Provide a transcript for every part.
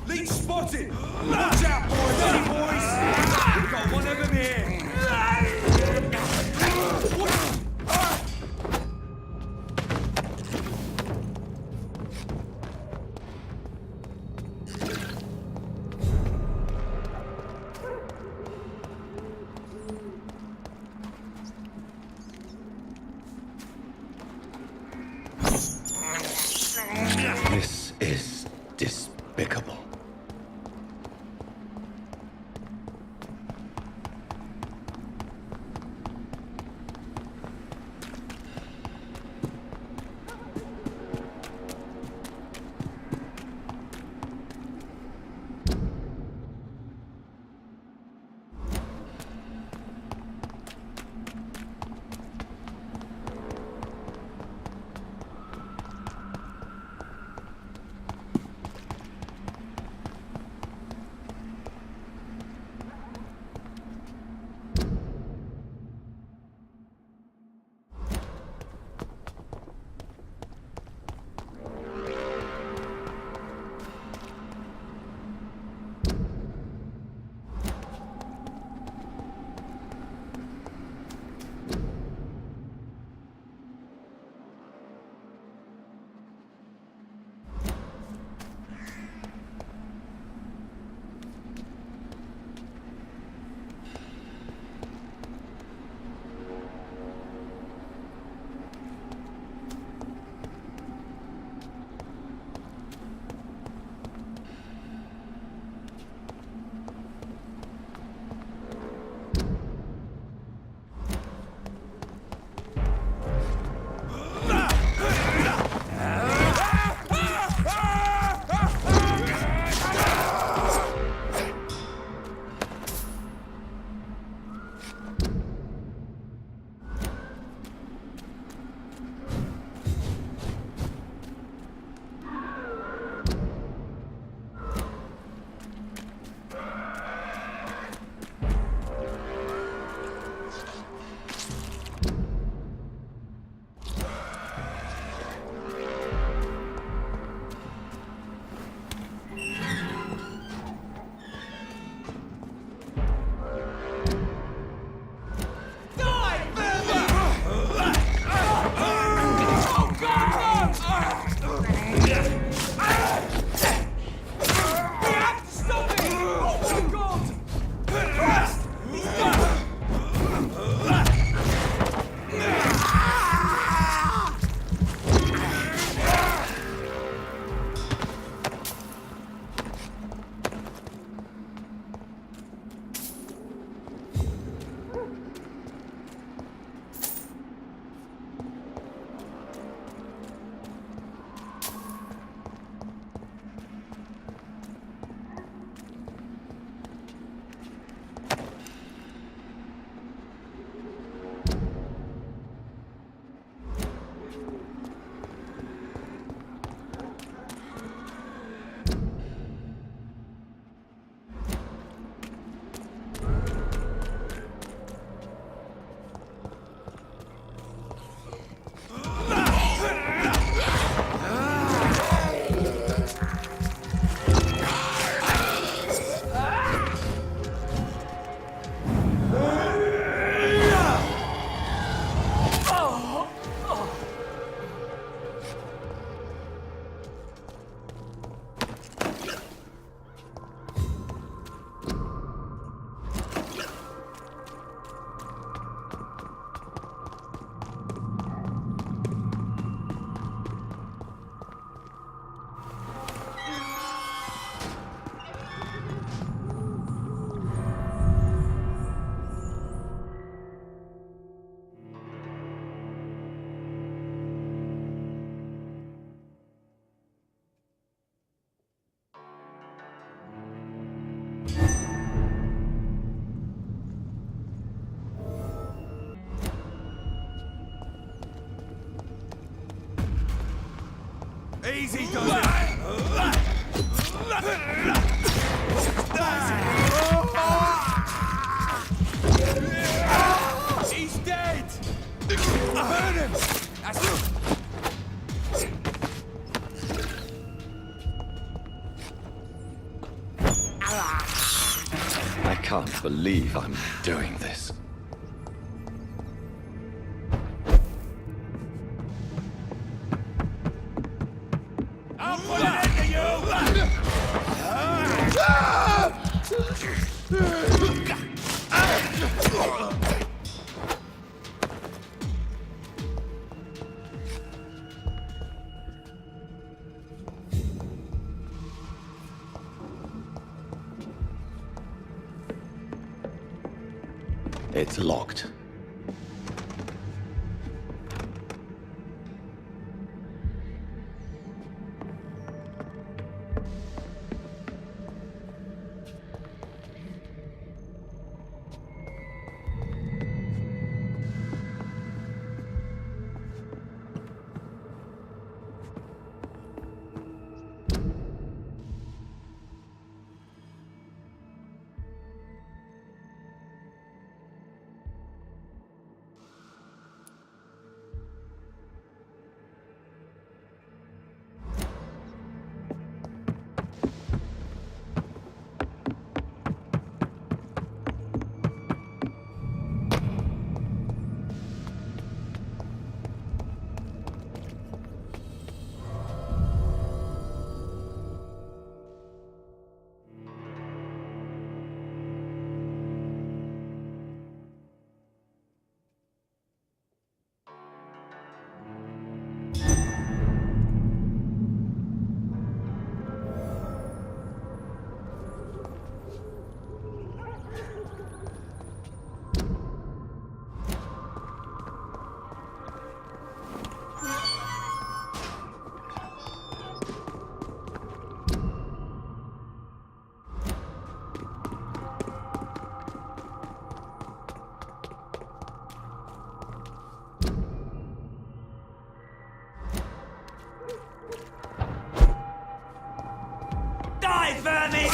Leech spotted! Watch out, boys! See, boys? We've got one of them here! This is despicable. Easy does it! can't believe I'm doing this. I'll put an end to you! It's locked. Die, vermin!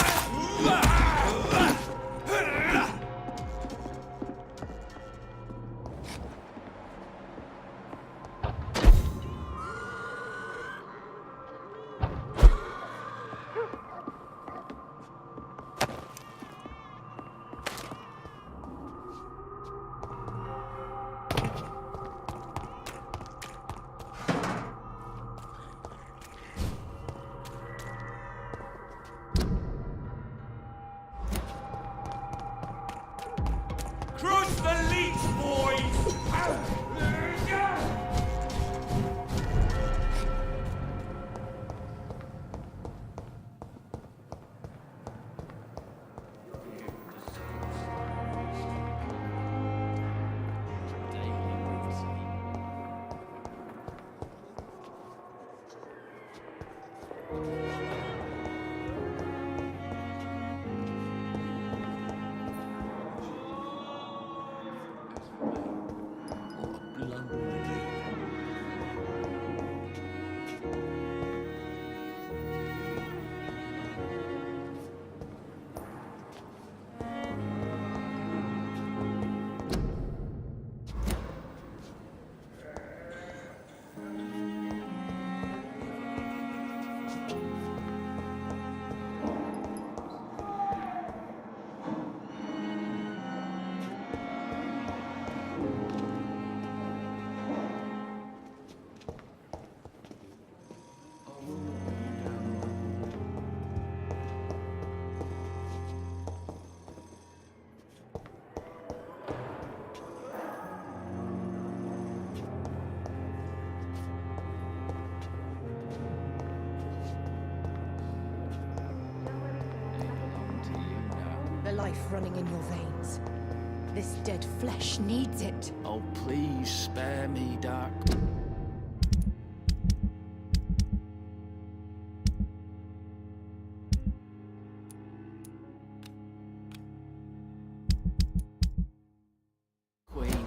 Crush the leech, boys! The life running in your veins. This dead flesh needs it. Oh, please spare me, Doc. Queen,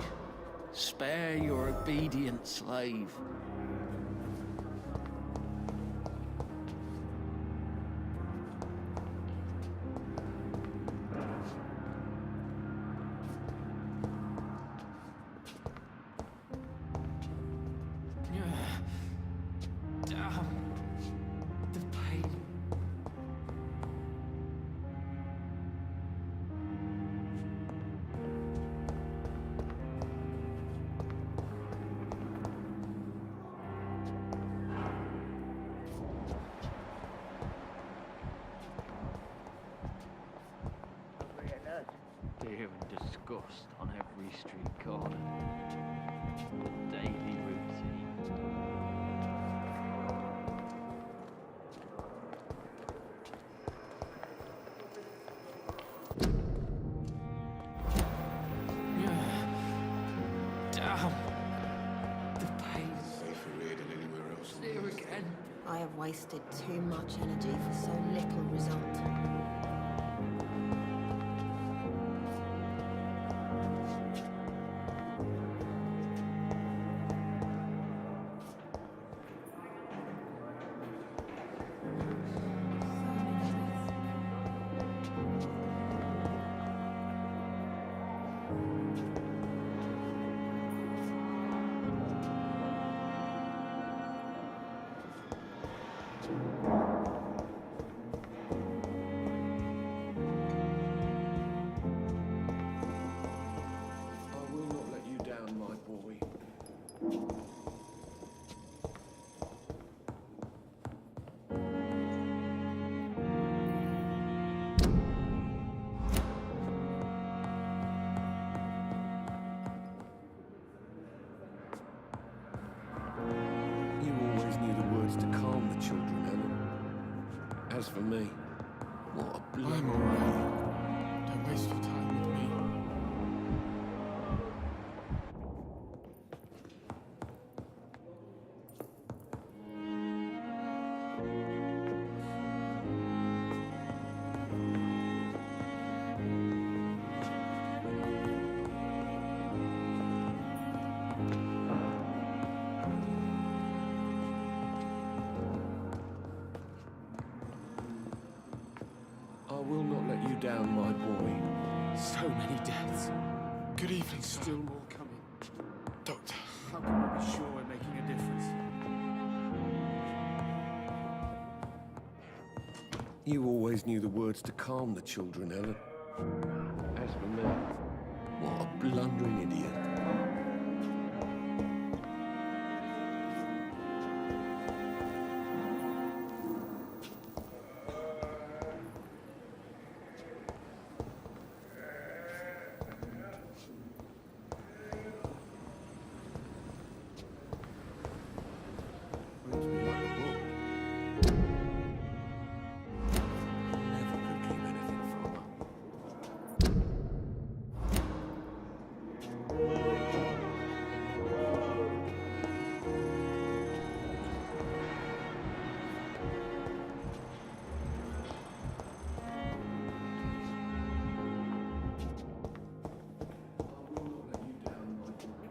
spare your obedient slave. Damn. The pain. fear and disgust on every street corner. Daily routine. Damn. The pain. Safer here than anywhere else. Here again. I have wasted too much energy for so little result. I will not let you down, my boy. You always knew the words to calm the children, Ellen. As for me, what a blow. I'm alright. Don't waste your time with me. I will not let you down, my boy. So many deaths. Good evening, sir. Still more coming. Doctor, how can we be sure we're making a difference? You always knew the words to calm the children, Ellen. As for me, what a blundering idiot. Reads me like a book. Never could keep anything from her. I will not let you down, my boy.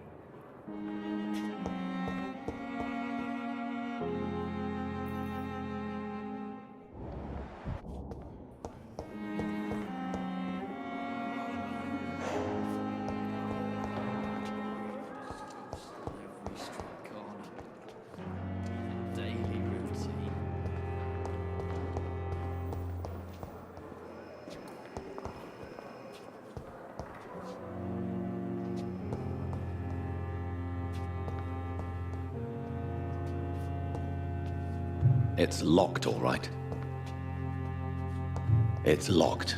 Every street corner. Daily routine. It's locked, all right. It's locked.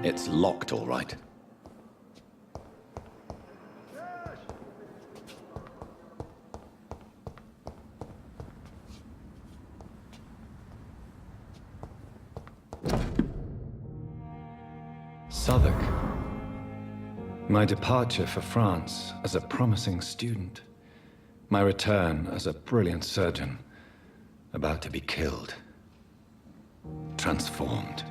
It's locked, all right. Southwark. My departure for France as a promising student. My return as a brilliant surgeon, about to be killed. Transformed.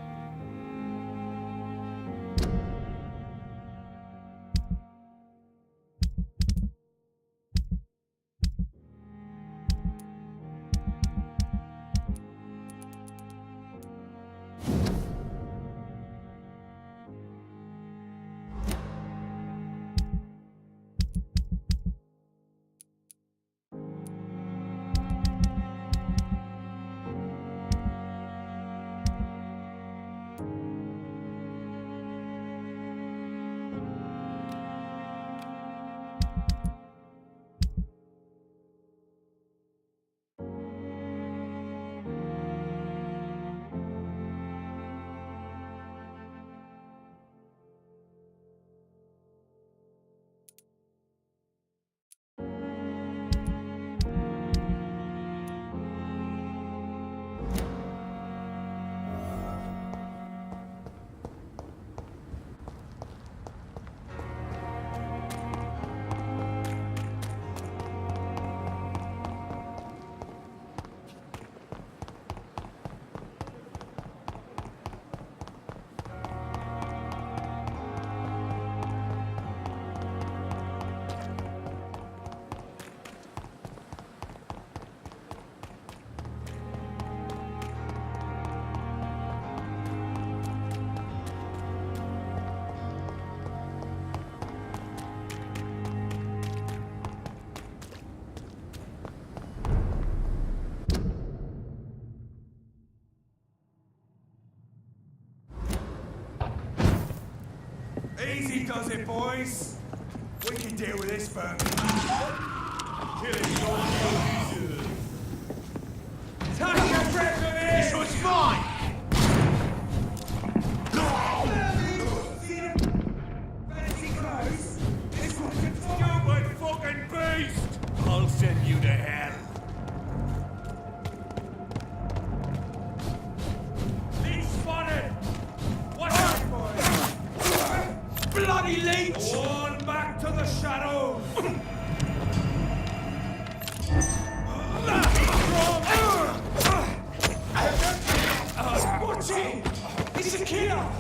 Easy does it, boys. We can deal with this first. Killing your Take your breath of it! This one's mine! Fancy close? This one's a stupid fucking beast! I'll send you to hell. Leech spotted! Watch out, boys! Bloody leech! One back to the shadows! Watch it! He's a killer!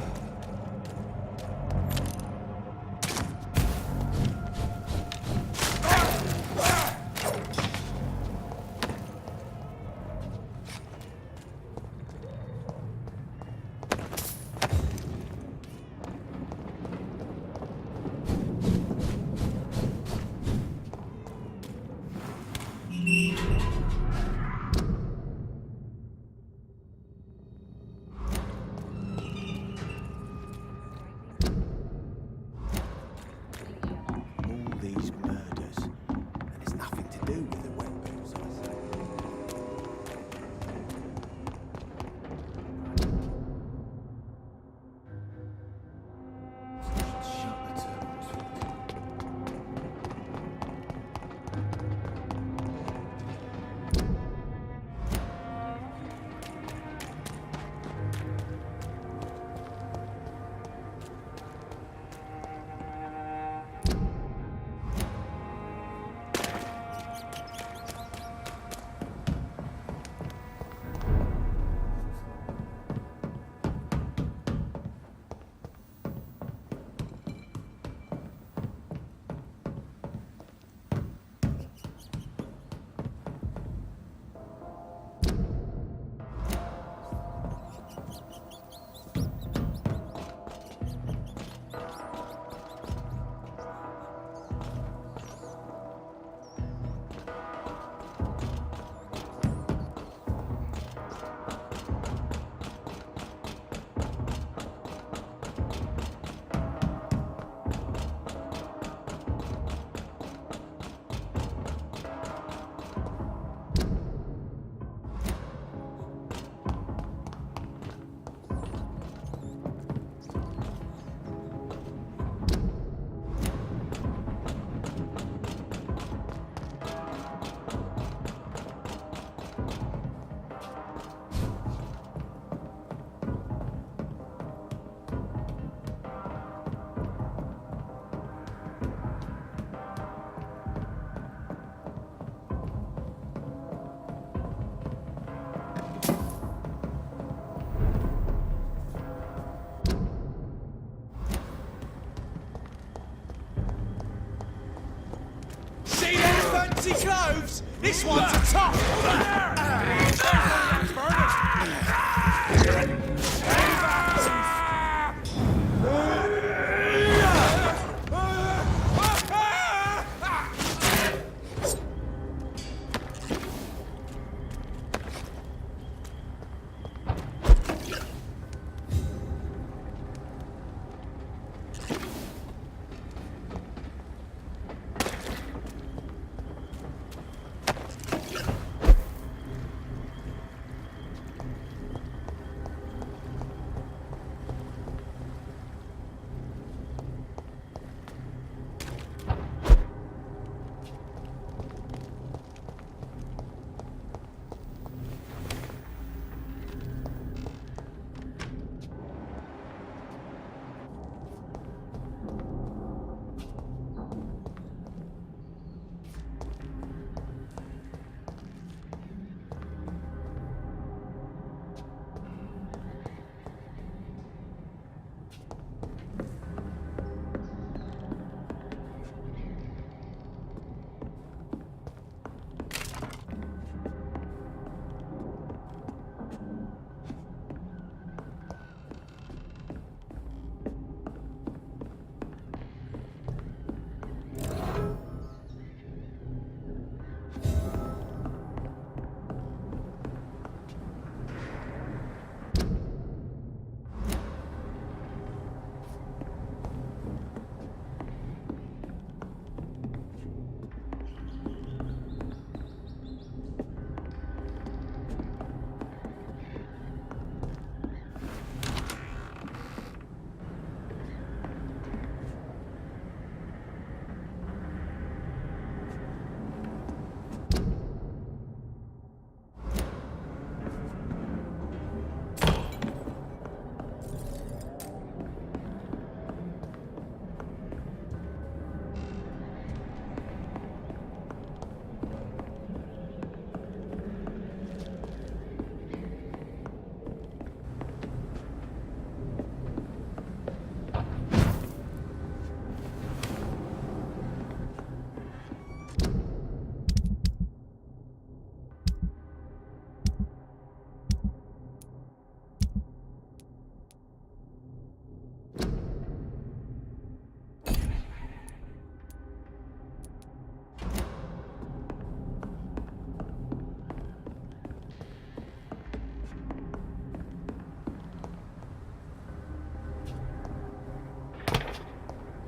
This one's a top!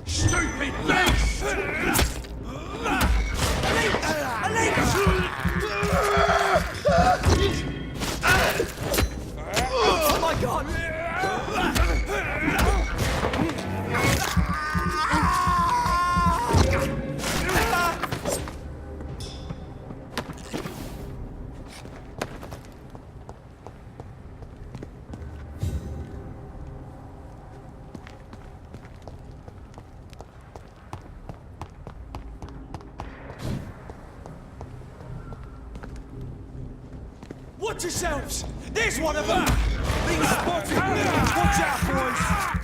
Stupid beast! Oh my god! Watch yourselves! There's one of them! Being spotted! Watch out, boys!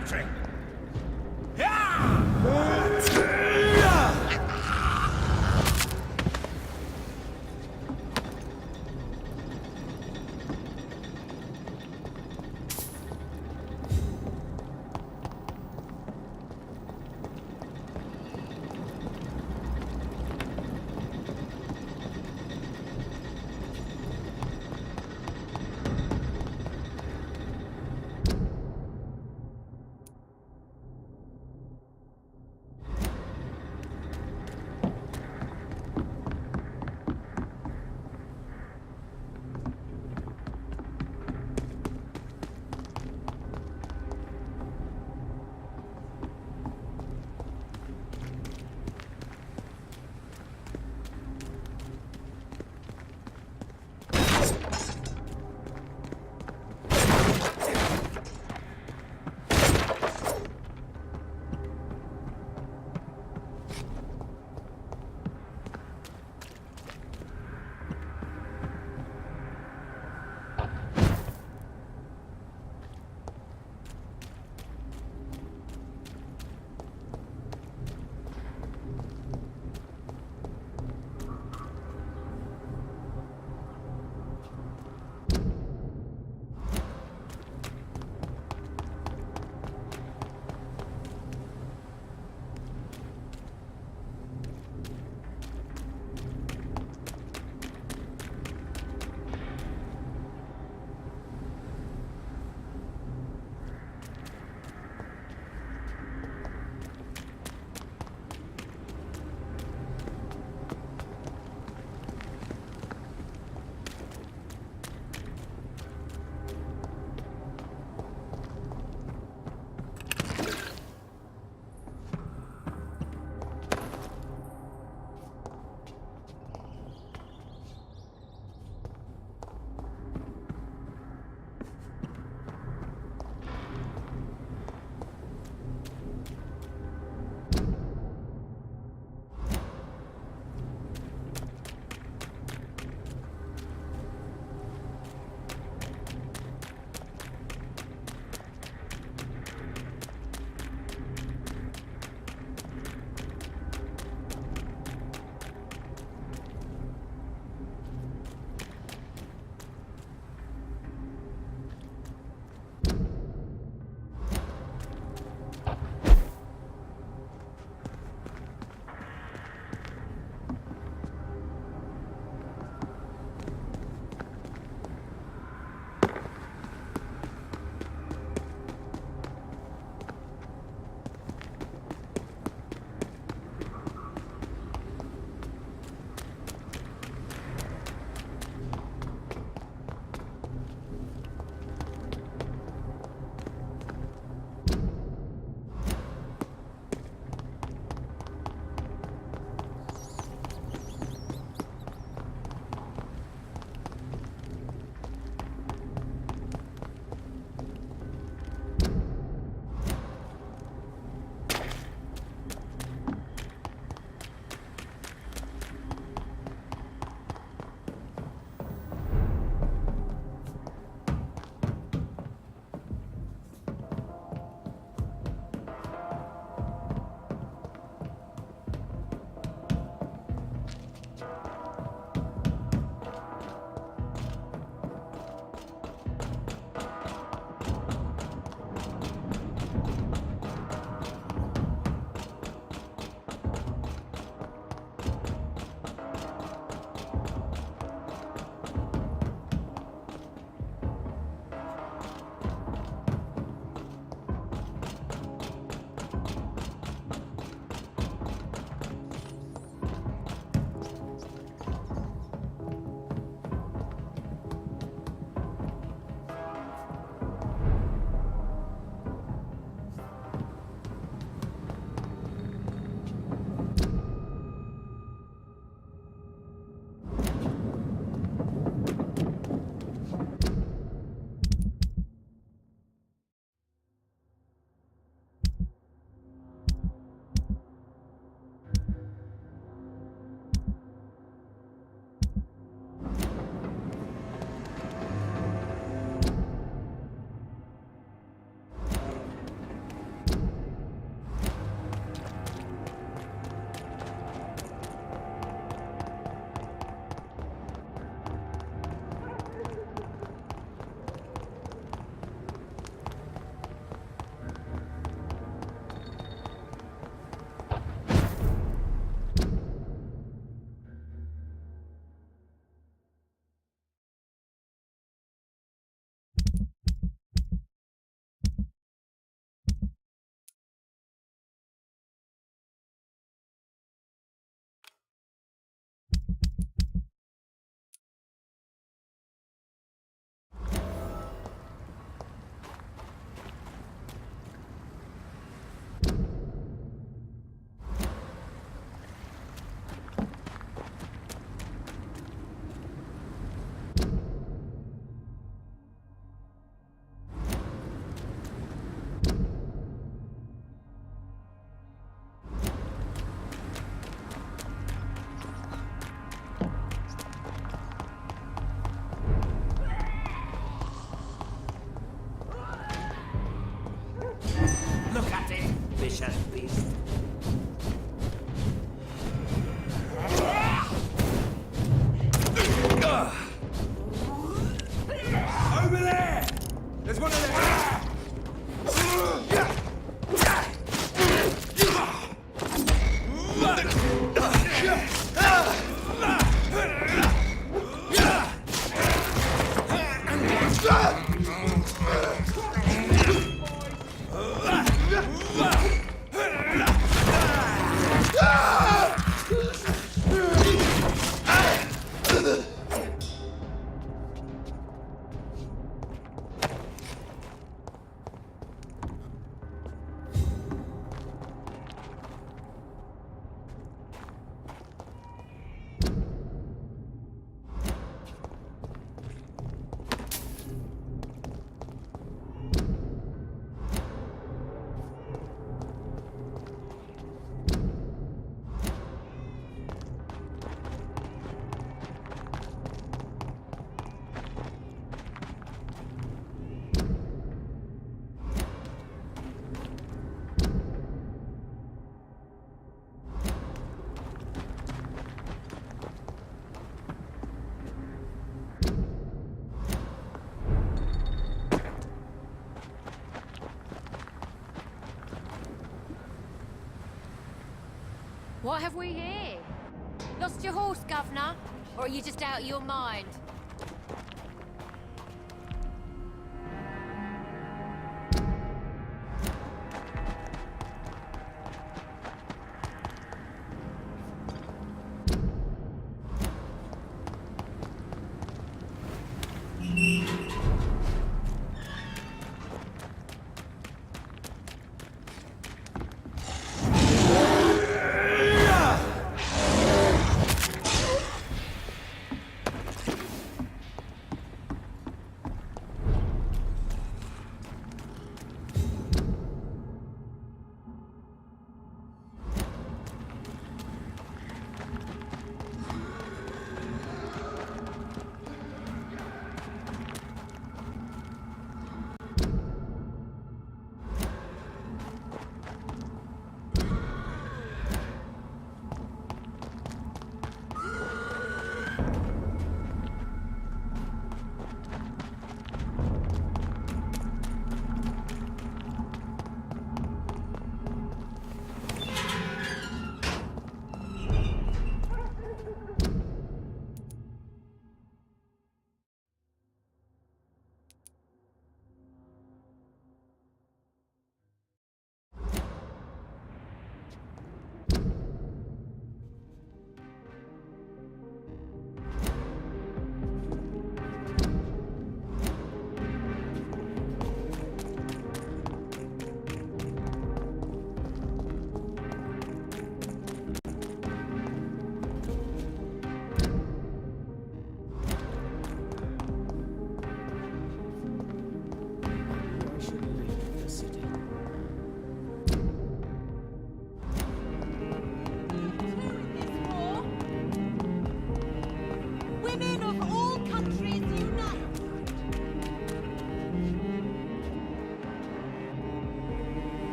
country! What have we here? Lost your horse, Governor? Or are you just out of your mind?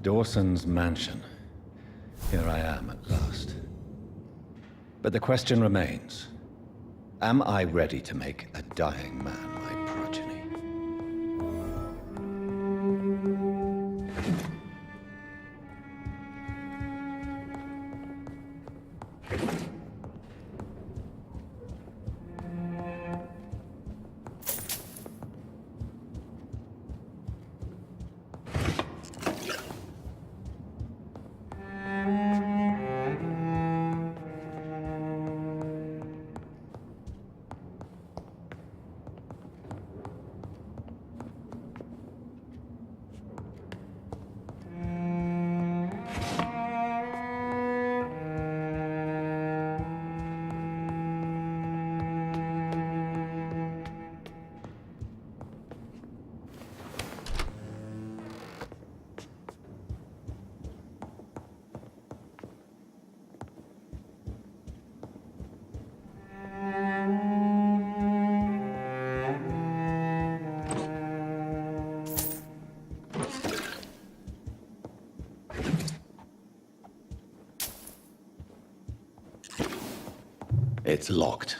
Dawson's mansion. Here I am at last. But the question remains, am I ready to make a dying man my progeny? It's locked.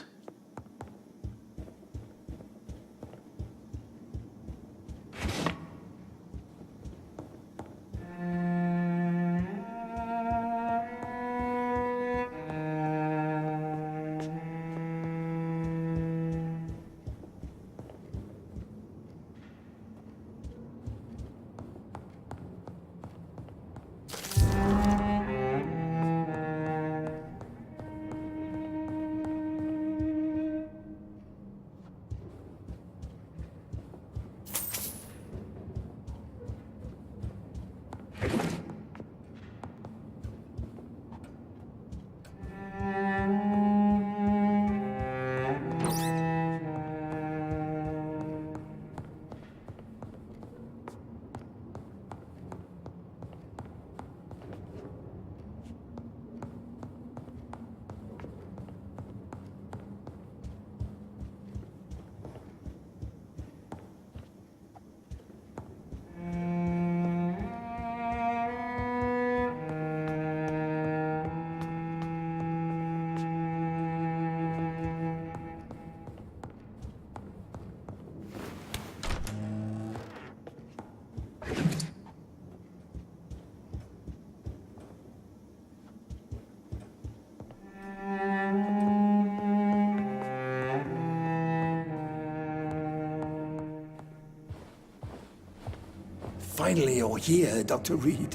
Finally, you're here, Dr. Reed.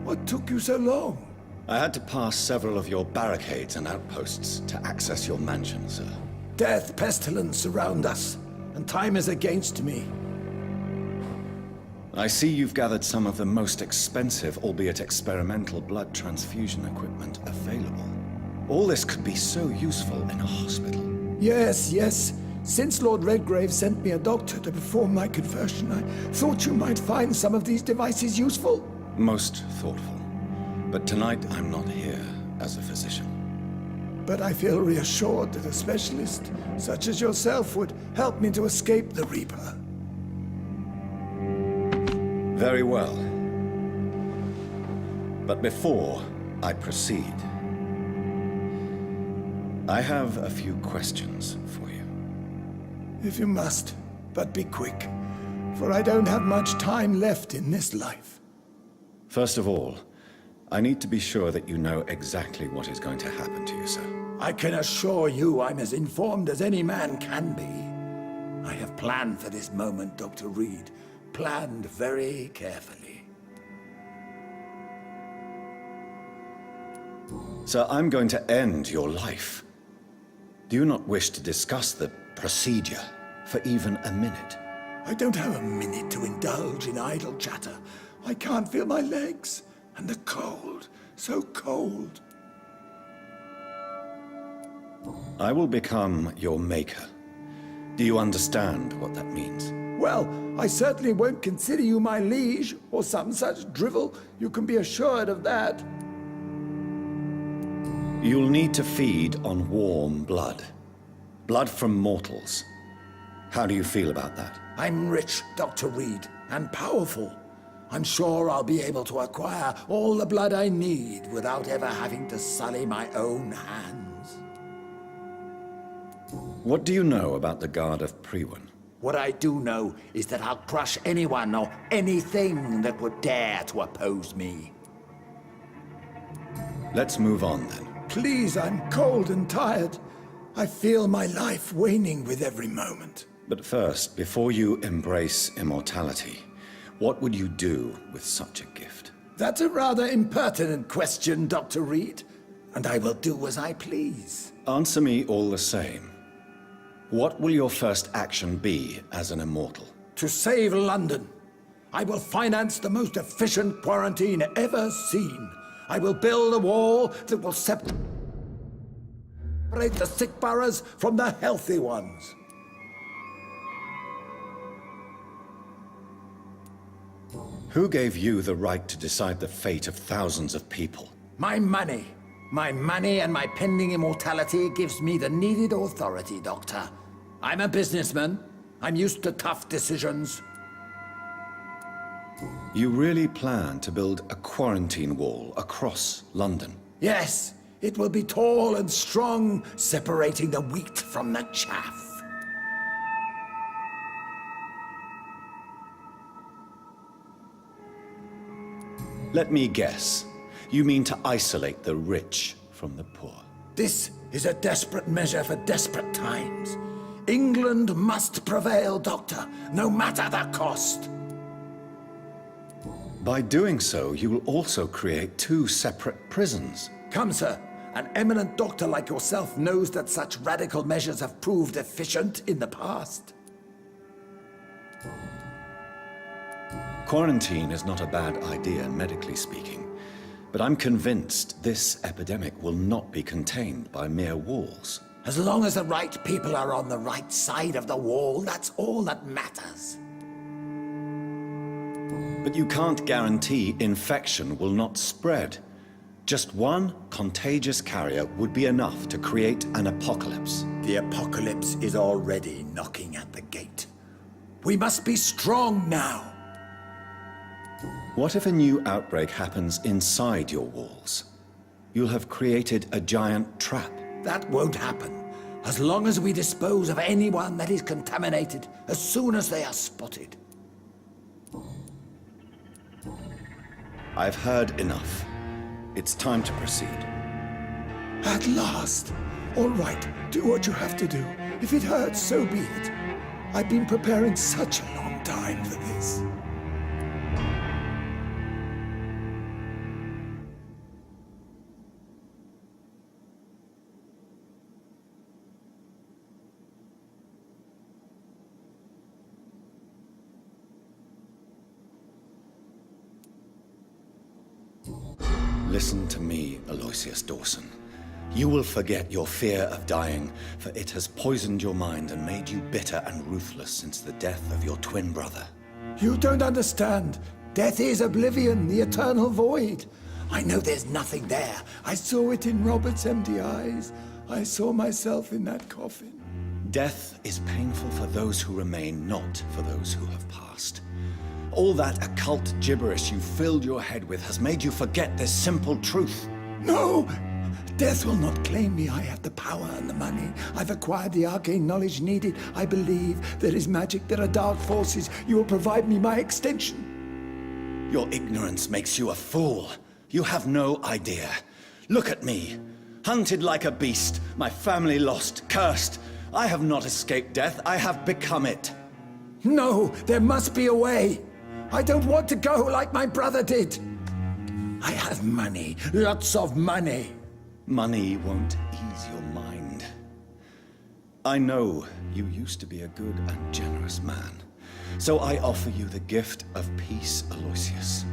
What took you so long? I had to pass several of your barricades and outposts to access your mansion, sir. Death, pestilence surround us, and time is against me. I see you've gathered some of the most expensive, albeit experimental, blood transfusion equipment available. All this could be so useful in a hospital. Yes, yes. Since Lord Redgrave sent me a doctor to perform my conversion, I thought you might find some of these devices useful. Most thoughtful. But tonight I'm not here as a physician. But I feel reassured that a specialist such as yourself would help me to escape the Reaper. Very well. But before I proceed, I have a few questions for you. If you must, but be quick, for I don't have much time left in this life. First of all, I need to be sure that you know exactly what is going to happen to you, sir. I can assure you I'm as informed as any man can be. I have planned for this moment, Dr. Reed. Planned very carefully. Sir, I'm going to end your life. Do you not wish to discuss the procedure for even a minute? I don't have a minute to indulge in idle chatter. I can't feel my legs. And the cold, so cold. I will become your maker. Do you understand what that means? Well, I certainly won't consider you my liege, or some such drivel. You can be assured of that. You'll need to feed on warm blood. Blood from mortals. How do you feel about that? I'm rich, Dr. Reed, and powerful. I'm sure I'll be able to acquire all the blood I need without ever having to sully my own hands. What do you know about the Guard of Priwen? What I do know is that I'll crush anyone or anything that would dare to oppose me. Let's move on then. Please, I'm cold and tired. I feel my life waning with every moment. But first, before you embrace immortality, what would you do with such a gift? That's a rather impertinent question, Dr. Reed, and I will do as I please. Answer me all the same. What will your first action be as an immortal? To save London, I will finance the most efficient quarantine ever seen. I will build a wall that will separate the sick boroughs from the healthy ones. Who gave you the right to decide the fate of thousands of people? My money. My money and my pending immortality gives me the needed authority, Doctor. I'm a businessman. I'm used to tough decisions. You really plan to build a quarantine wall across London? Yes, It will be tall and strong, separating the wheat from the chaff. Let me guess. You mean to isolate the rich from the poor? This is a desperate measure for desperate times. England must prevail, Doctor, no matter the cost. By doing so, you will also create two separate prisons. Come, sir. An eminent doctor like yourself knows that such radical measures have proved efficient in the past. Quarantine is not a bad idea, medically speaking. But I'm convinced this epidemic will not be contained by mere walls. As long as the right people are on the right side of the wall, that's all that matters. But you can't guarantee infection will not spread. Just one contagious carrier would be enough to create an apocalypse. The apocalypse is already knocking at the gate. We must be strong now. What if a new outbreak happens inside your walls? You'll have created a giant trap. That won't happen. As long as we dispose of anyone that is contaminated as soon as they are spotted. I've heard enough. It's time to proceed. At last. All right, do what you have to do. If it hurts, so be it. I've been preparing such a long time for this. Listen to me, Aloysius Dawson. You will forget your fear of dying, for it has poisoned your mind and made you bitter and ruthless since the death of your twin brother. You don't understand. Death is oblivion, the eternal void. I know there's nothing there. I saw it in Robert's empty eyes. I saw myself in that coffin. Death is painful for those who remain, not for those who have passed. All that occult gibberish you filled your head with has made you forget this simple truth. No! Death will not claim me. I have the power and the money. I've acquired the arcane knowledge needed. I believe there is magic, there are dark forces. You will provide me my extension. Your ignorance makes you a fool. You have no idea. Look at me. Hunted like a beast, my family lost, cursed. I have not escaped death, I have become it. No, there must be a way. I don't want to go like my brother did. I have money, lots of money. Money won't ease your mind. I know you used to be a good and generous man. So I offer you the gift of peace, Aloysius.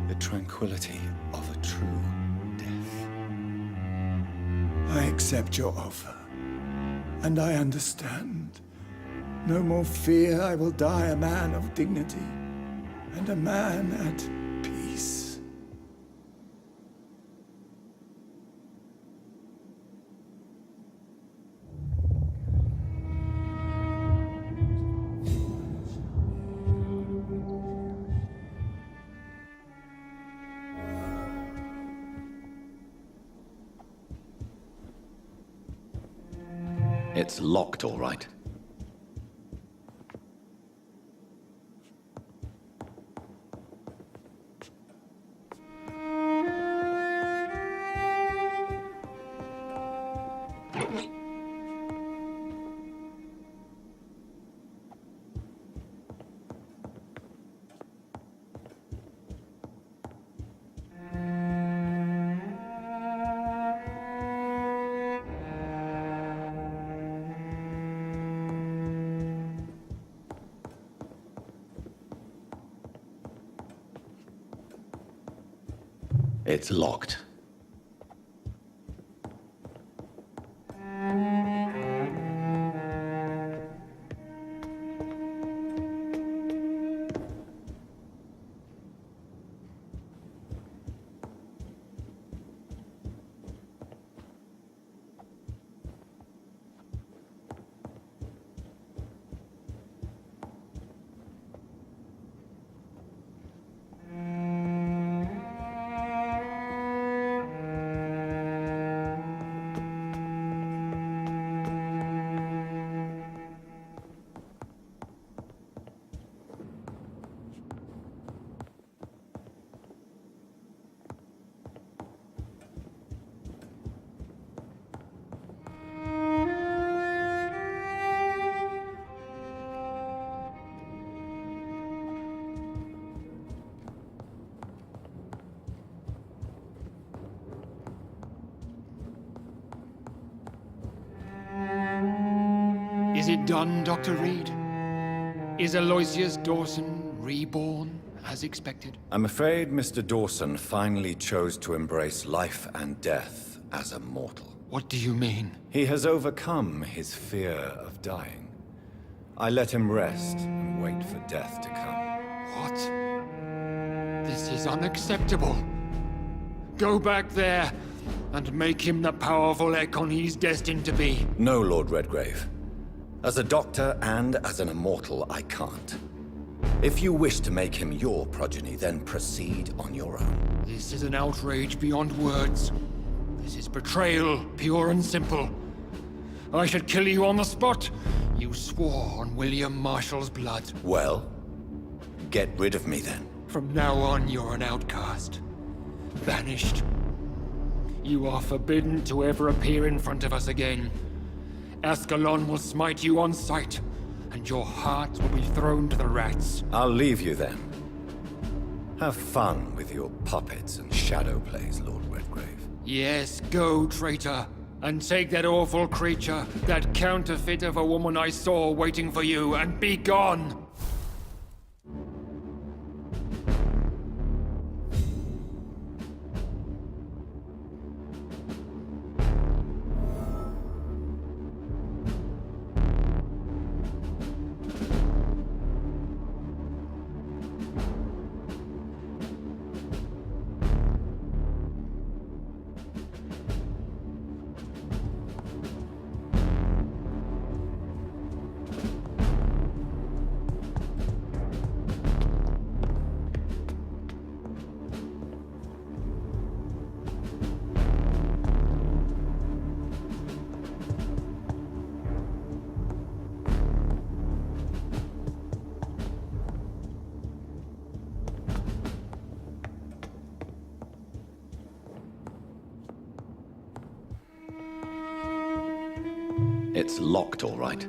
The tranquility of a true death. I accept your offer. And I understand. No more fear, I will die a man of dignity. And a man at peace. It's locked, all right. It's locked. done, Dr. Reed? Is Aloysius Dawson reborn, as expected? I'm afraid Mr. Dawson finally chose to embrace life and death as a mortal. What do you mean? He has overcome his fear of dying. I let him rest and wait for death to come. What? This is unacceptable. Go back there and make him the powerful Ekon he's destined to be. No, Lord Redgrave. As a doctor and as an immortal, I can't. If you wish to make him your progeny, then proceed on your own. This is an outrage beyond words. This is betrayal, pure and simple. I should kill you on the spot. You swore on William Marshall's blood. Well, get rid of me then. From now on, you're an outcast. Banished. You are forbidden to ever appear in front of us again. Ascalon will smite you on sight, and your heart will be thrown to the rats. I'll leave you then. Have fun with your puppets and shadow plays, Lord Redgrave. Yes, go, traitor. And take that awful creature, that counterfeit of a woman I saw waiting for you, and be gone! It's locked, all right.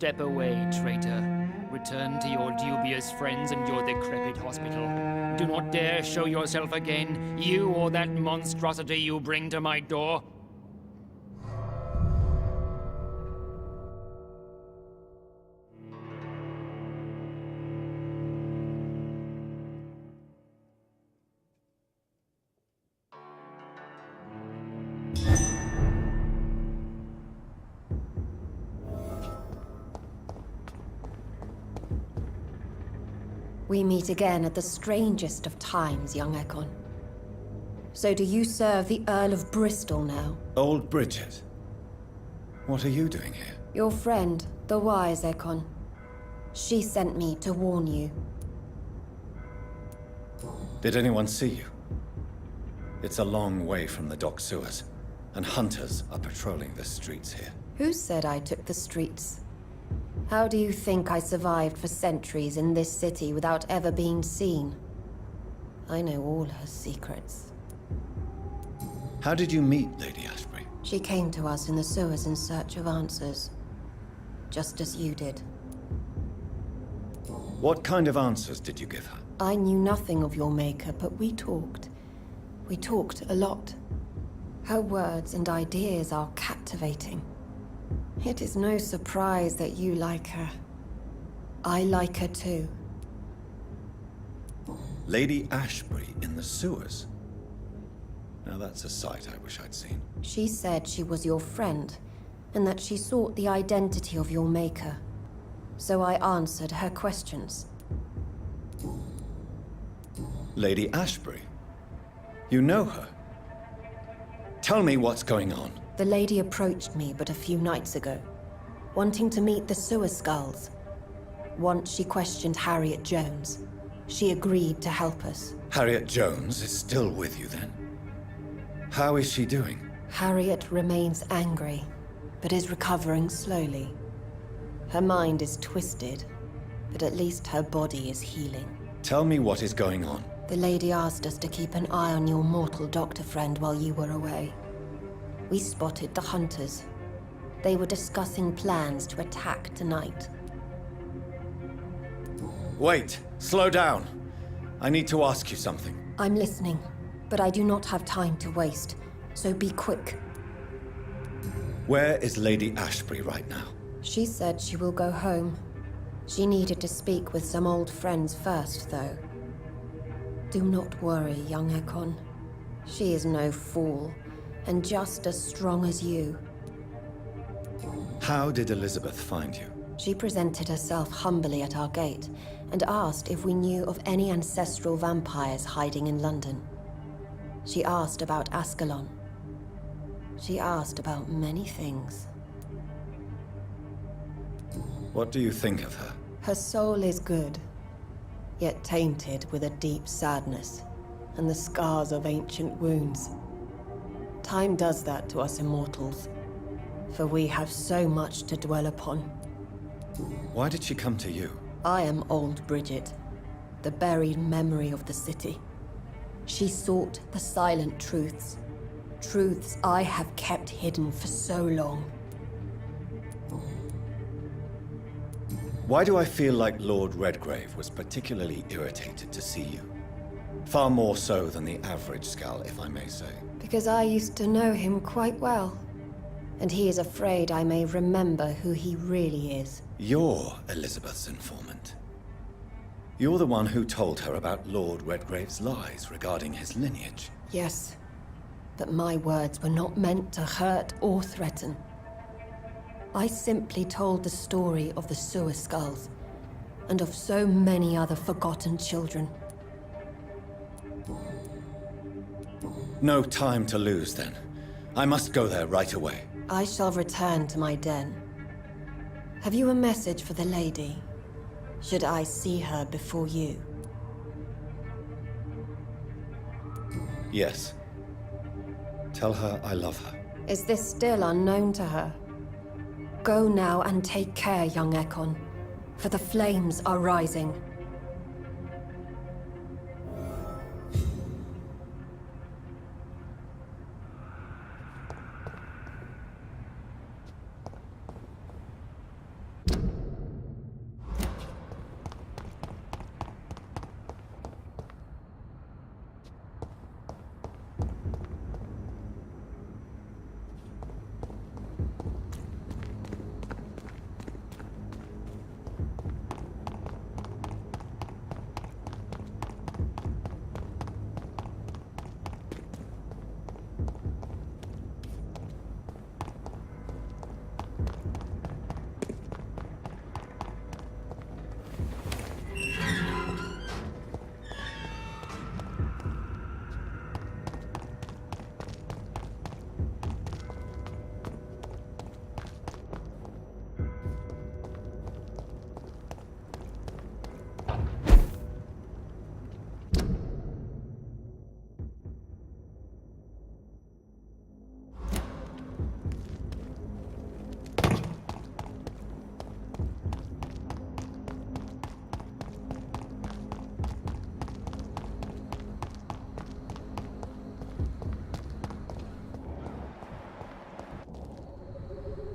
Step away, traitor. Return to your dubious friends and your decrepit hospital. Do not dare show yourself again, you or that monstrosity you bring to my door. We meet again at the strangest of times, young Ekon. So do you serve the Earl of Bristol now? Old Bridget. What are you doing here? Your friend, the wise Ekon. She sent me to warn you. Did anyone see you? It's a long way from the dock sewers, and hunters are patrolling the streets here. Who said I took the streets? How do you think I survived for centuries in this city without ever being seen? I know all her secrets. How did you meet Lady Ashbury? She came to us in the sewers in search of answers. Just as you did. What kind of answers did you give her? I knew nothing of your maker, but we talked. We talked a lot. Her words and ideas are captivating. It is no surprise that you like her. I like her too. Lady Ashbury in the sewers? Now that's a sight I wish I'd seen. She said she was your friend, and that she sought the identity of your maker. So I answered her questions. Lady Ashbury? You know her? Tell me what's going on. The lady approached me but a few nights ago, wanting to meet the sewer skulls. Once she questioned Harriet Jones. She agreed to help us. Harriet Jones is still with you then? How is she doing? Harriet remains angry, but is recovering slowly. Her mind is twisted, but at least her body is healing. Tell me what is going on. The lady asked us to keep an eye on your mortal doctor friend while you were away. We spotted the hunters. They were discussing plans to attack tonight. Wait! Slow down! I need to ask you something. I'm listening, but I do not have time to waste, so be quick. Where is Lady Ashbury right now? She said she will go home. She needed to speak with some old friends first, though. Do not worry, young Ekon. She is no fool, and just as strong as you. How did Elizabeth find you? She presented herself humbly at our gate, and asked if we knew of any ancestral vampires hiding in London. She asked about Ascalon. She asked about many things. What do you think of her? Her soul is good, yet tainted with a deep sadness, and the scars of ancient wounds. Time does that to us immortals, for we have so much to dwell upon. Why did she come to you? I am old Bridget, the buried memory of the city. She sought the silent truths, truths I have kept hidden for so long. Why do I feel like Lord Redgrave was particularly irritated to see you? Far more so than the average Skull, if I may say. Because I used to know him quite well, and he is afraid I may remember who he really is. You're Elizabeth's informant. You're the one who told her about Lord Redgrave's lies regarding his lineage. Yes, but my words were not meant to hurt or threaten. I simply told the story of the sewer skulls, and of so many other forgotten children. No time to lose, then. I must go there right away. I shall return to my den. Have you a message for the lady? Should I see her before you? Yes. Tell her I love her. Is this still unknown to her? Go now and take care, young Ekon, for the flames are rising.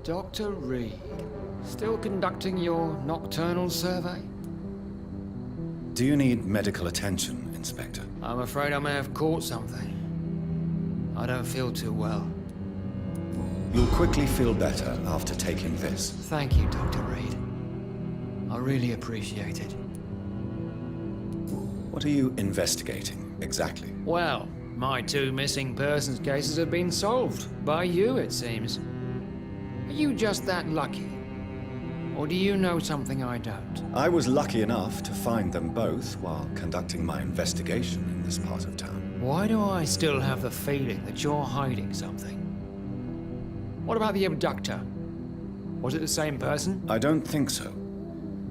Dr. Reed, still conducting your nocturnal survey? Do you need medical attention, Inspector? I'm afraid I may have caught something. I don't feel too well. You'll quickly feel better after taking this. Thank you, Dr. Reed. I really appreciate it. What are you investigating, exactly? Well, my 2 missing persons cases have been solved. By you, it seems. Are you just that lucky? Or do you know something I don't? I was lucky enough to find them both while conducting my investigation in this part of town. Why do I still have the feeling that you're hiding something? What about the abductor? Was it the same person? I don't think so.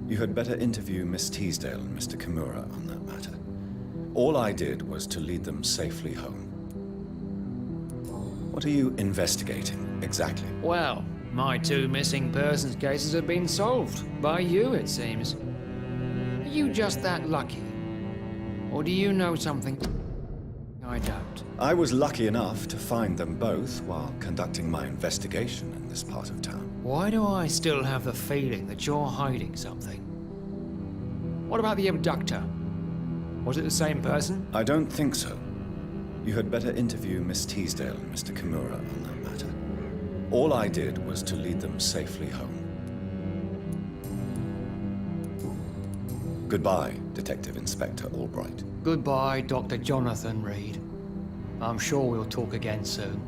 You had better interview Miss Teasdale and Mr. Kimura on that matter. All I did was to lead them safely home. What are you investigating, exactly? Well, my 2 missing persons cases have been solved. By you, it seems. Are you just that lucky? Or do you know something I don't? I was lucky enough to find them both while conducting my investigation in this part of town. Why do I still have the feeling that you're hiding something? What about the abductor? Was it the same person? I don't think so. You had better interview Miss Teasdale and Mr. Kimura on that matter. All I did was to lead them safely home. Goodbye, Detective Inspector Albright. Goodbye, Dr. Jonathan Reed. I'm sure we'll talk again soon.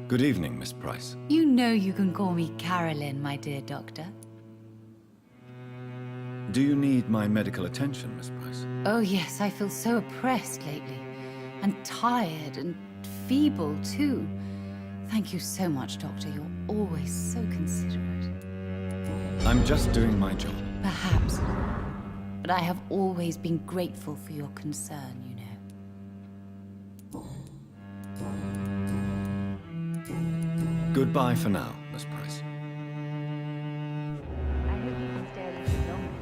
Good evening, Miss Price. You know you can call me Carolyn, my dear doctor. Do you need my medical attention, Miss Price? Oh yes, I feel so oppressed lately. And tired and feeble, too. Thank you so much, Doctor. You're always so considerate. I'm just doing my job. Perhaps. But I have always been grateful for your concern, you know. Goodbye for now, Miss Price. I hope you can stay a little longer.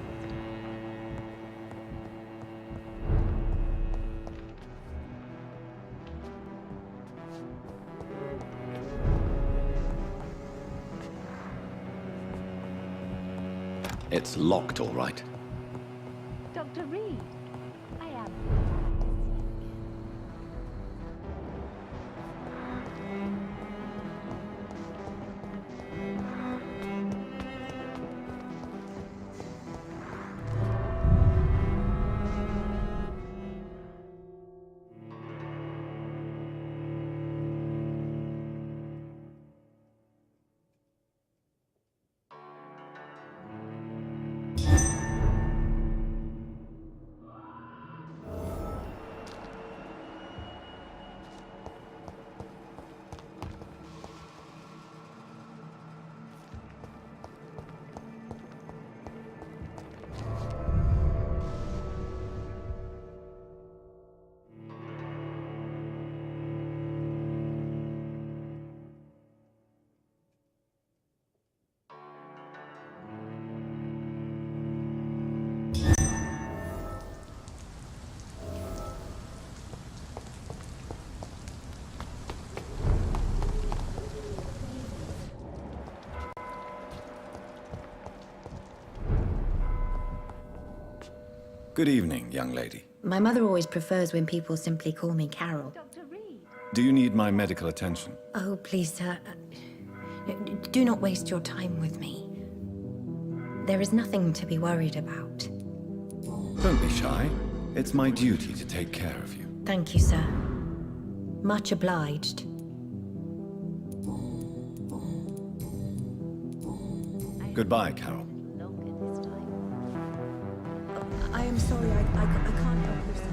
It's locked, all right. Dr. Reed, I am. Good evening, young lady. My mother always prefers when people simply call me Carol. Dr. Reed. Do you need my medical attention? Oh, please, sir. Do not waste your time with me. There is nothing to be worried about. Don't be shy. It's my duty to take care of you. Thank you, sir. Much obliged. Goodbye, Carol. Longer this time. I am sorry, I can't help you, sir.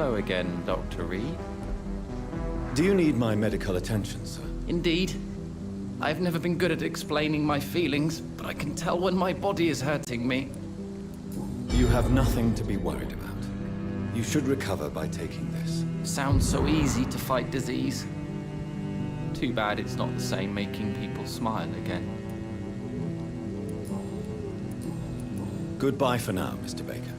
Hello again, Dr. Reed. Do you need my medical attention, sir? Indeed. I've never been good at explaining my feelings, but I can tell when my body is hurting me. You have nothing to be worried about. You should recover by taking this. Sounds so easy to fight disease. Too bad it's not the same making people smile again. Goodbye for now, Mr. Baker.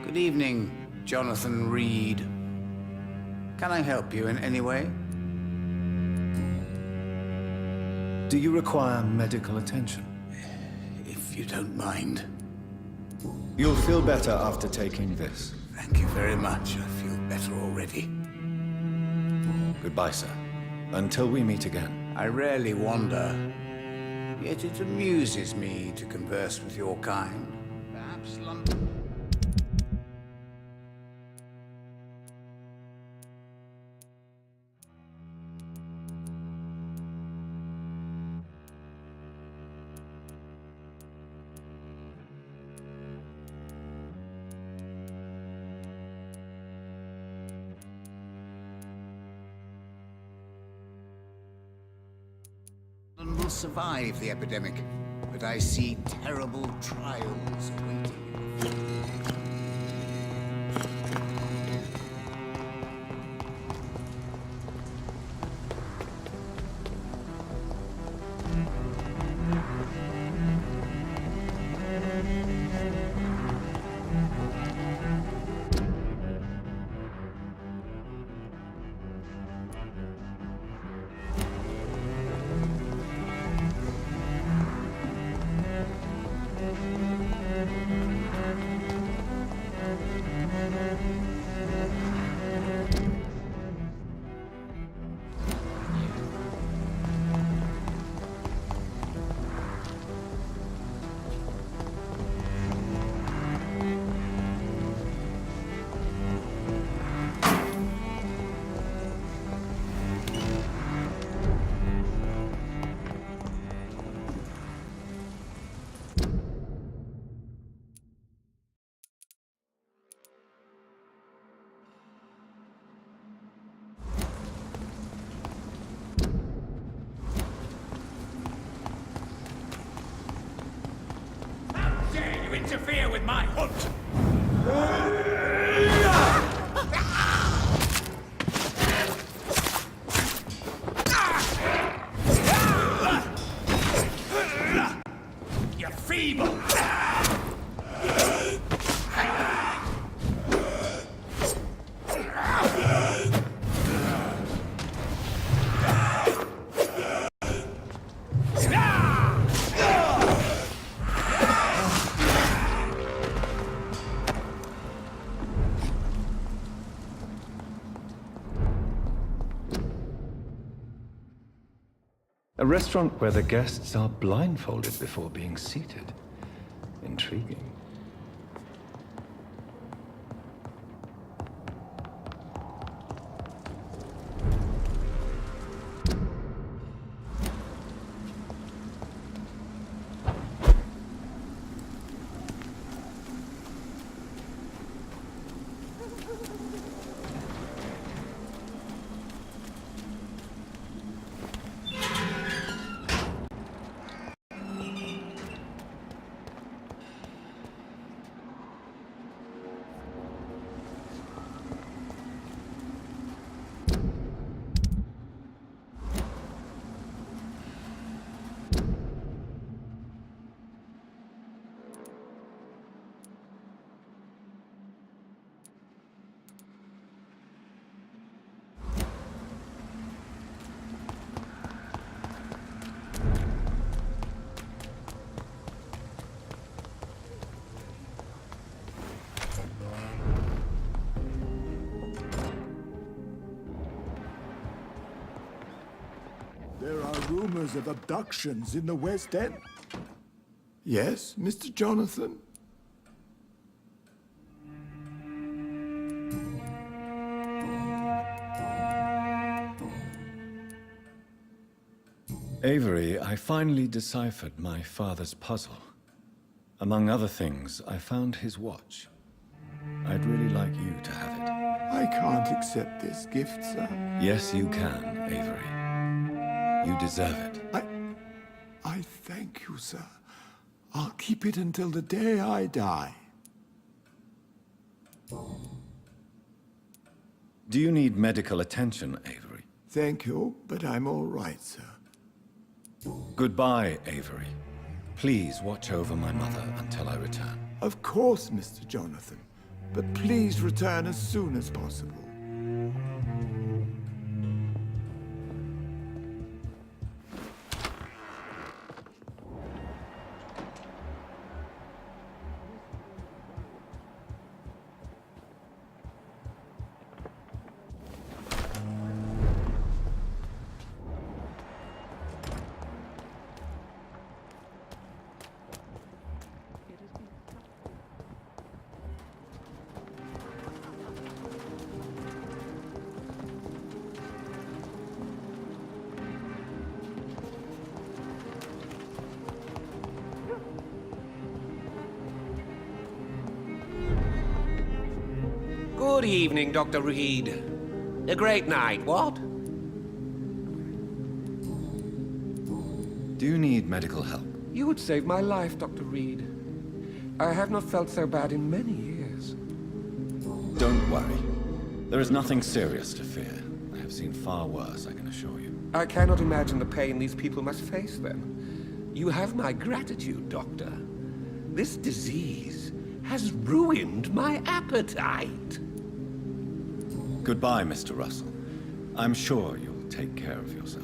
Good evening, Jonathan Reed. Can I help you in any way? Do you require medical attention? If you don't mind. You'll feel better after taking this. Thank you very much. I feel better already. Goodbye, sir. Until we meet again. I rarely wander, yet it amuses me to converse with your kind. Perhaps London... will survive the epidemic, but I see terrible trials awaiting. Interfere with my hunt! You're feeble! A restaurant where the guests are blindfolded before being seated. Intriguing. rumors of abductions in the West End. Yes, Mr. Jonathan? Avery, I finally deciphered my father's puzzle. Among other things, I found his watch. I'd really like you to have it. I can't accept this gift, sir. Yes, you can, Avery. You deserve it. I thank you, sir. I'll keep it until the day I die. Do you need medical attention, Avery? Thank you, but I'm all right, sir. Goodbye, Avery. Please watch over my mother until I return. Of course, Mr. Jonathan. But please return as soon as possible. Good evening, Dr. Reed. A great night, what? Do you need medical help? You would save my life, Dr. Reed. I have not felt so bad in many years. Don't worry. There is nothing serious to fear. I have seen far worse, I can assure you. I cannot imagine the pain these people must face then. You have my gratitude, Doctor. This disease has ruined my appetite. Goodbye, Mr. Russell. I'm sure you'll take care of yourself.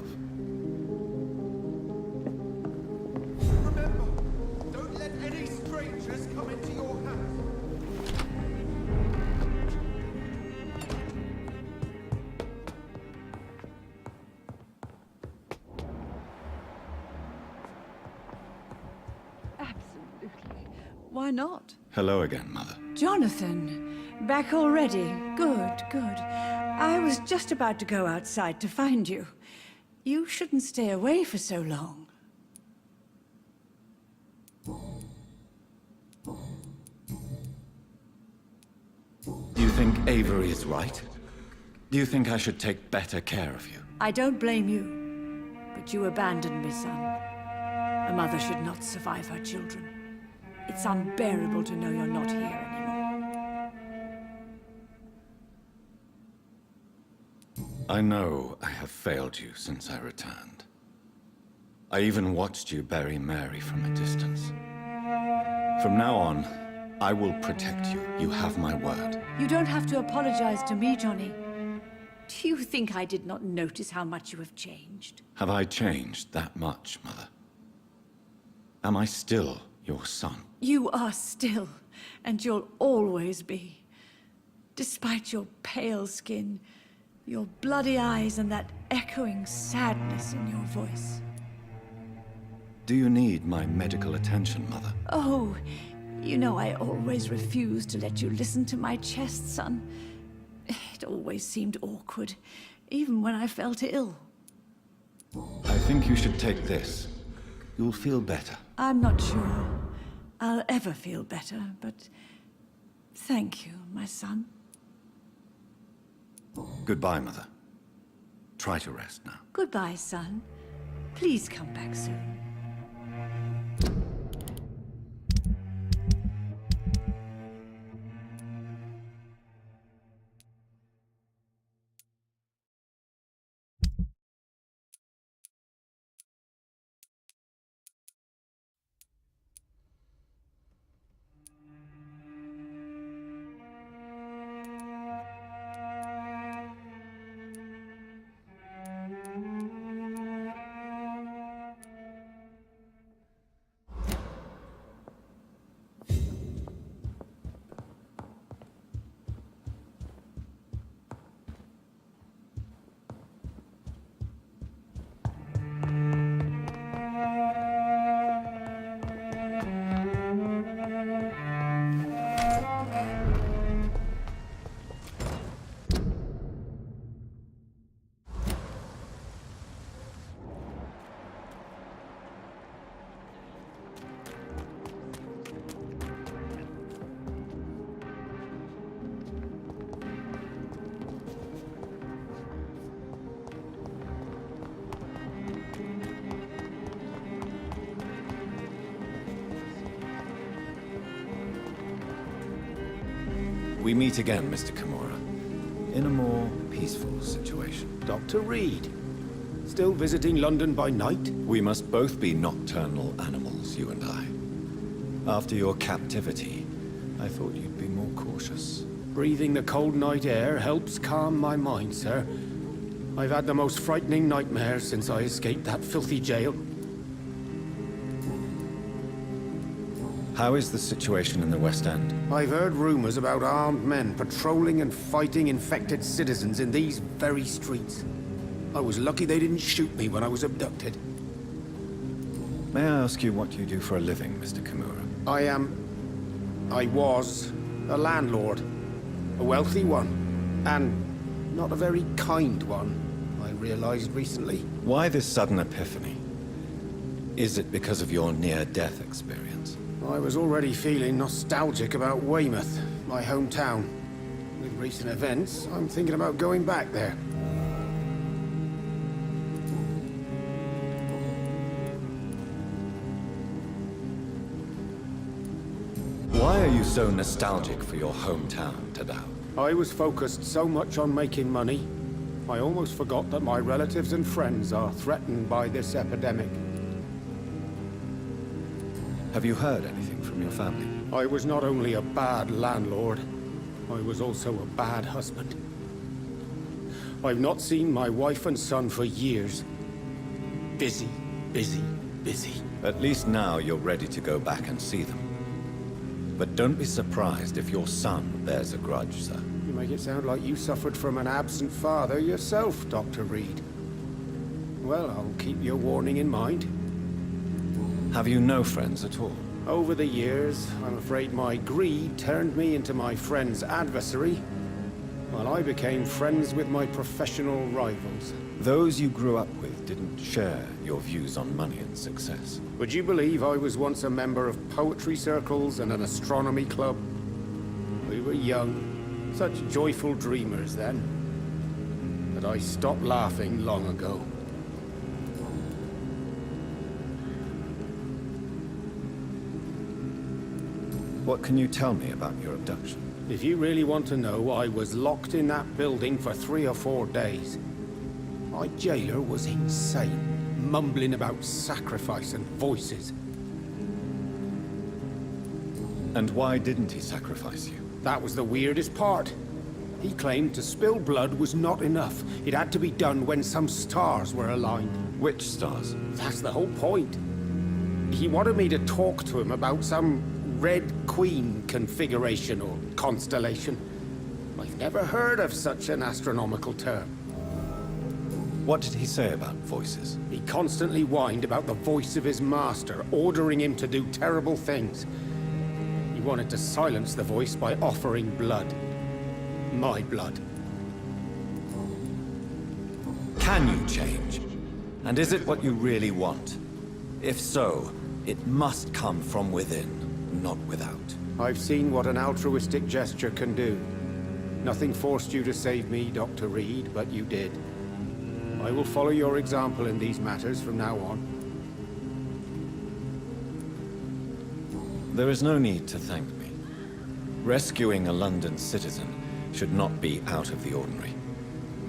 Remember, don't let any strangers come into your house. Absolutely. Why not? Hello again, Mother. Jonathan, back already. Good, good. I was just about to go outside to find you. You shouldn't stay away for so long. Do you think Avery is right? Do you think I should take better care of you? I don't blame you, but you abandoned me, son. A mother should not survive her children. It's unbearable to know you're not here anymore. I know I have failed you since I returned. I even watched you bury Mary from a distance. From now on, I will protect you. You have my word. You don't have to apologize to me, Johnny. Do you think I did not notice how much you have changed? Have I changed that much, Mother? Am I still your son? You are still, and you'll always be. Despite your pale skin, your bloody eyes, and that echoing sadness in your voice. Do you need my medical attention, Mother? Oh, you know I always refused to let you listen to my chest, son. It always seemed awkward, even when I felt ill. I think you should take this. You'll feel better. I'm not sure I'll ever feel better, but thank you, my son. Goodbye, Mother. Try to rest now. Goodbye, son. Please come back soon. We meet again, Mr. Kimura, in a more peaceful situation. Dr. Reed, still visiting London by night? We must both be nocturnal animals, you and I. After your captivity, I thought you'd be more cautious. Breathing the cold night air helps calm my mind, sir. I've had the most frightening nightmares since I escaped that filthy jail. How is the situation in the West End? I've heard rumors about armed men patrolling and fighting infected citizens in these very streets. I was lucky they didn't shoot me when I was abducted. May I ask you what you do for a living, Mr. Kimura? I was a landlord. A wealthy one. And not a very kind one, I realized recently. Why this sudden epiphany? Is it because of your near-death experience? I was already feeling nostalgic about Weymouth, my hometown. With recent events, I'm thinking about going back there. Why are you so nostalgic for your hometown, Tadao? I was focused so much on making money, I almost forgot that my relatives and friends are threatened by this epidemic. Have you heard anything from your family? I was not only a bad landlord, I was also a bad husband. I've not seen my wife and son for years. Busy, busy, busy. At least now you're ready to go back and see them. But don't be surprised if your son bears a grudge, sir. You make it sound like you suffered from an absent father yourself, Dr. Reed. Well, I'll keep your warning in mind. Have you no friends at all? Over the years, I'm afraid my greed turned me into my friend's adversary, while I became friends with my professional rivals. Those you grew up with didn't share your views on money and success. Would you believe I was once a member of poetry circles and an astronomy club? We were young, such joyful dreamers then. But I stopped laughing long ago. What can you tell me about your abduction? If you really want to know, I was locked in that building for 3 or 4 days. My jailer was insane, mumbling about sacrifice and voices. And why didn't he sacrifice you? That was the weirdest part. He claimed to spill blood was not enough. It had to be done when some stars were aligned. Which stars? That's the whole point. He wanted me to talk to him about some Red Queen configuration or constellation. I've never heard of such an astronomical term. What did he say about voices? He constantly whined about the voice of his master, ordering him to do terrible things. He wanted to silence the voice by offering blood. My blood. Can you change? And is it what you really want? If so, it must come from within, not without. I've seen what an altruistic gesture can do. Nothing forced you to save me, Dr. Reed, but you did. I will follow your example in these matters from now on. There is no need to thank me. Rescuing a London citizen should not be out of the ordinary.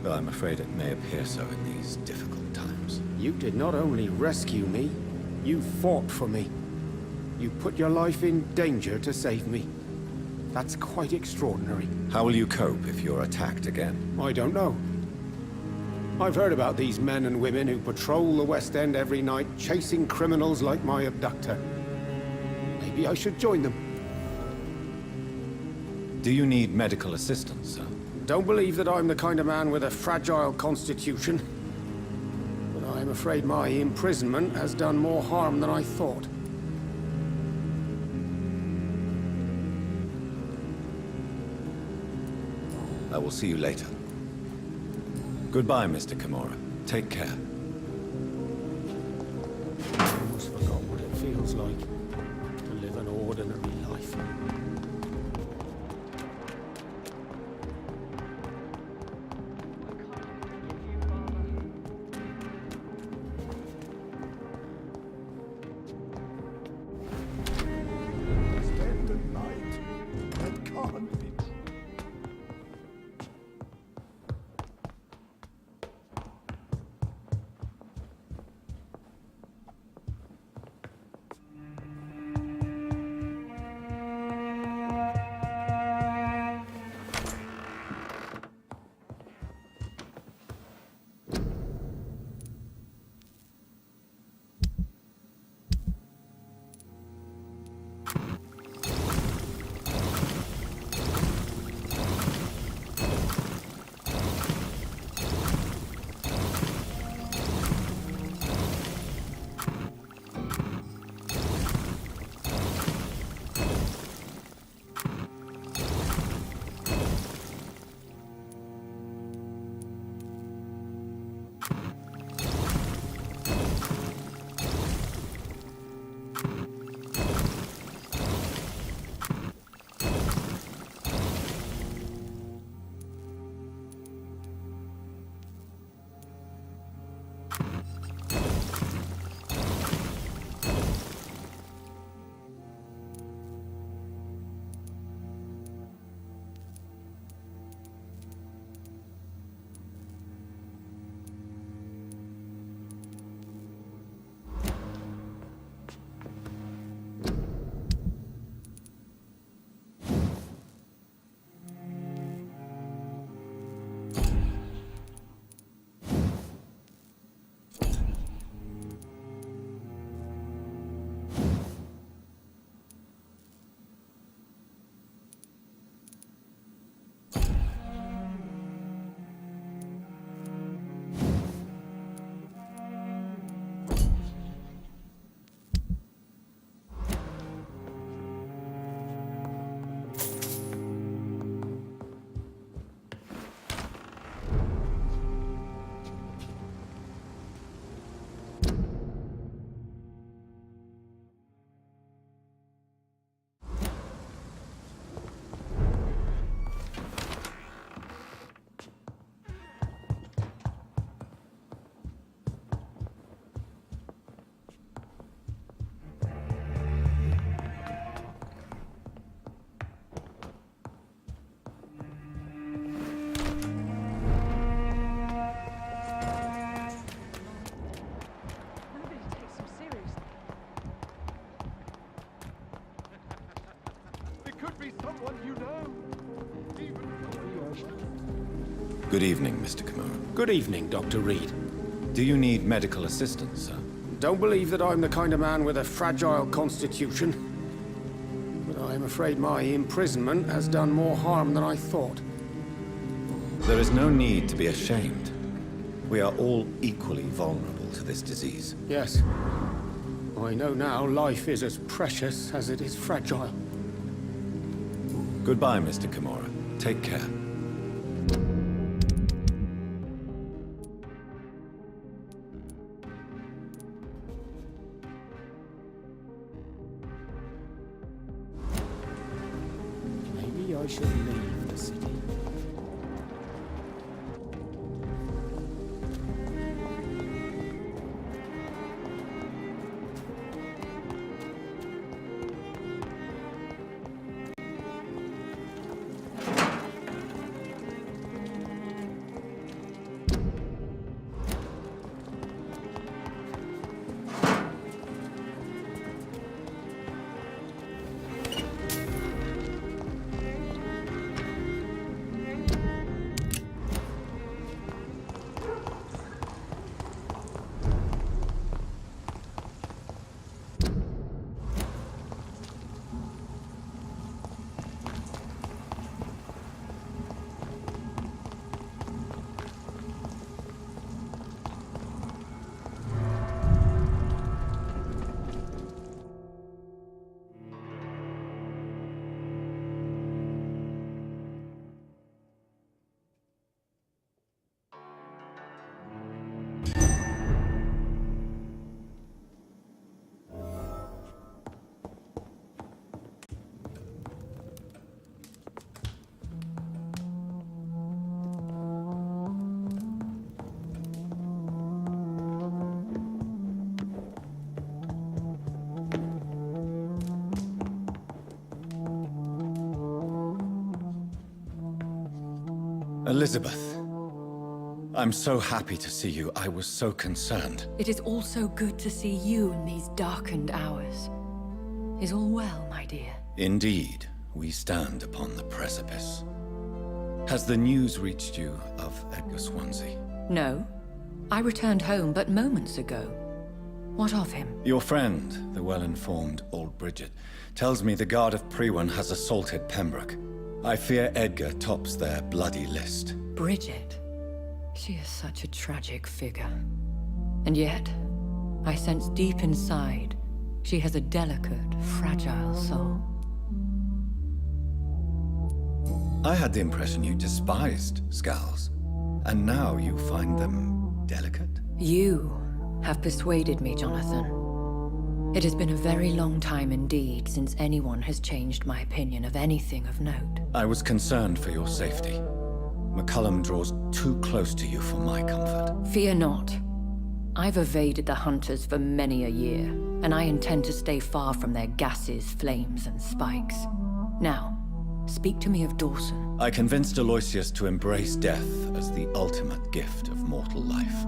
Though I'm afraid it may appear so in these difficult times. You did not only rescue me, you fought for me. You put your life in danger to save me. That's quite extraordinary. How will you cope if you're attacked again? I don't know. I've heard about these men and women who patrol the West End every night, chasing criminals like my abductor. Maybe I should join them. Do you need medical assistance, sir? Don't believe that I'm the kind of man with a fragile constitution. But I'm afraid my imprisonment has done more harm than I thought. I will see you later. Goodbye, Mr. Kimura. Take care. I almost forgot what it feels like to live an ordinary life. West End at night. That can't be true. be someone you know. Good evening, Mr. Kimura. Good evening, Dr. Reed. Do you need medical assistance, sir? Don't believe that I'm the kind of man with a fragile constitution. But I'm afraid my imprisonment has done more harm than I thought. There is no need to be ashamed. We are all equally vulnerable to this disease. Yes. I know now life is as precious as it is fragile. Goodbye, Mr. Kimura. Take care. Maybe I should leave the city. Elizabeth, I'm so happy to see you. I was so concerned. It is also good to see you in these darkened hours. Is all well, my dear? Indeed, we stand upon the precipice. Has the news reached you of Edgar Swansea? No. I returned home but moments ago. What of him? Your friend, the well-informed old Bridget, tells me the Guard of Priwen has assaulted Pembroke. I fear Edgar tops their bloody list. Bridget? She is such a tragic figure. And yet, I sense deep inside, she has a delicate, fragile soul. I had the impression you despised Skulls, and now you find them delicate? You have persuaded me, Jonathan. It has been a very long time indeed since anyone has changed my opinion of anything of note. I was concerned for your safety. McCullum draws too close to you for my comfort. Fear not. I've evaded the hunters for many a year, and I intend to stay far from their gases, flames, and spikes. Now, speak to me of Dawson. I convinced Aloysius to embrace death as the ultimate gift of mortal life.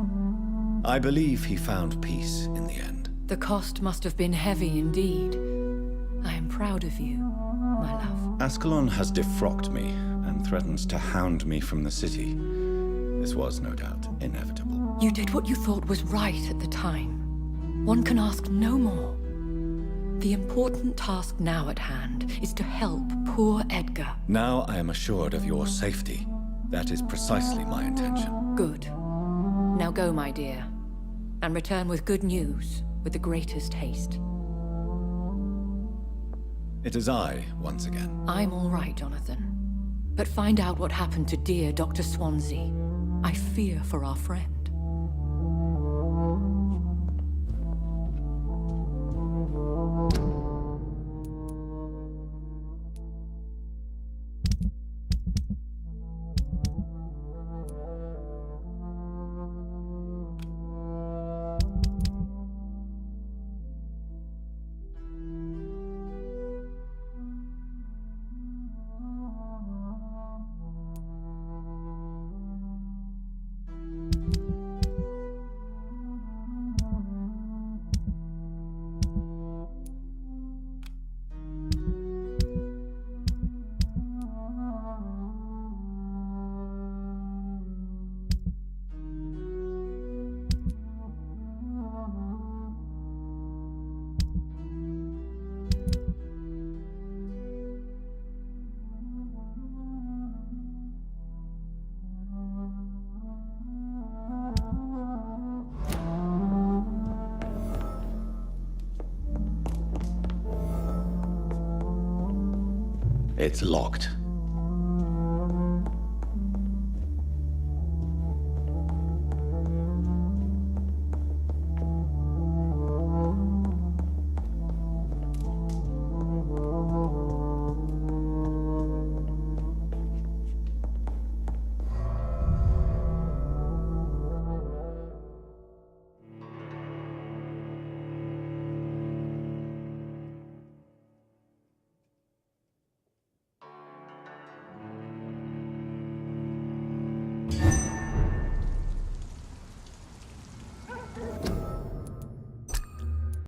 I believe he found peace in the end. The cost must have been heavy indeed. I am proud of you, my love. Ascalon has defrocked me and threatens to hound me from the city. This was, no doubt, inevitable. You did what you thought was right at the time. One can ask no more. The important task now at hand is to help poor Edgar. Now I am assured of your safety. That is precisely my intention. Good. Now go, my dear, and return with good news with the greatest haste. It is I, once again. I'm all right, Jonathan. But find out what happened to dear Dr. Swansea. I fear for our friend. It's locked.